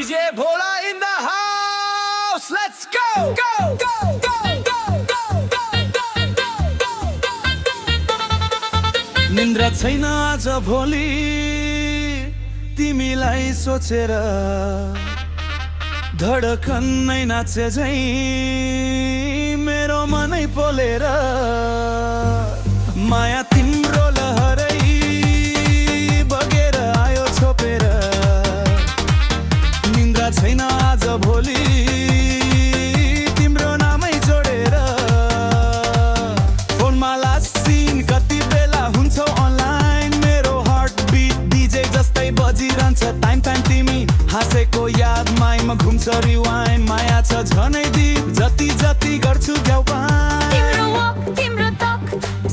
DJ Bhola in the house. Let's go. Go. Go. Go. Go. Go. Go. निन्द्रा छैन आज भोलि तिमीलाई सोचेर धडकन नै नाचे झै मेरो मनै पोलेर माया तिम्रो लहरै बगेर आयो छोपेर निन्द्रा छैन आज भोलि तिम्रो नामै जोडेर फोनमा लास्ट सिन कति बेला हुन्छौ अनलाइन मेरो हार्ट बिट डीजे जस्तै बजिरहन्छ टाइम टाइम तिमी हाँसेको याद माइमा घुम्छ रिवाइन माया छ झनै दिप जति जति गर्छु देउपान तिम्रो वक तिम्रो टक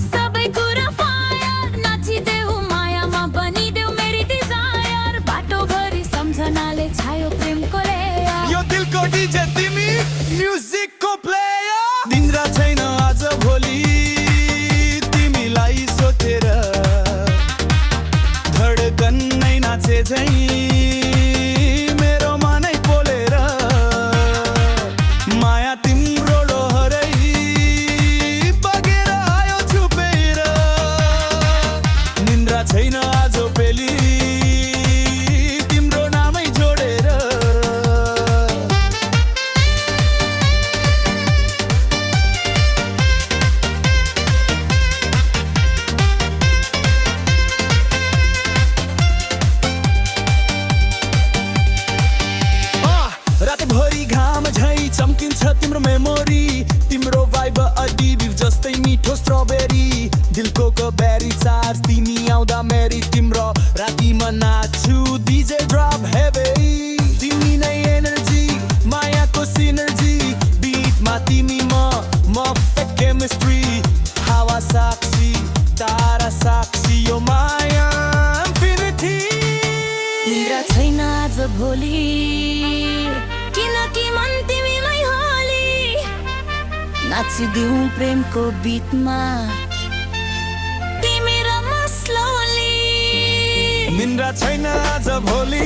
सबै कुरा फायर नाचिदेऊ मायामा बनिदेऊ मेरी डिजायर बाटोभरि सम्झनाले छायो प्रेमको लेयर यो दिलको डीजे तिमी म्युजिकको प्लेयर निन्द्रा छैन आज भोलि तिमीलाई सोचेर धडकन नै नाचे झै मेरो मनै पोलेर माया तिम्रो लोहरै बगेर आयो छुपेर निन्द्रा छैन आज पेली तिम्रो नामै जोडेर रातभरि घाम झै चम्किन्छ तिम्रो मेमोरी तिम्रो भाइब अडिबिभ जस्तै मिठो स्ट्रबेरी दिलको बेरी चार्ज तिमी आउँदा मेरी तिम्रो रातिमा नाच्छु डीजे ड्रप हेभे तिमी नै एनर्जी मायाको सिनर्जी बिटमा तिमी म फेक केमिस्ट्री हावा साक्षी तारा साक्षी यो माया इन्फिनिटी निन्द्रा छैन आज भोलि किनकि मन तिमीमै होली नाचिदेऊ प्रेमको बिटमा तिमी र म स्लोली निन्द्रा छैन आज भोलि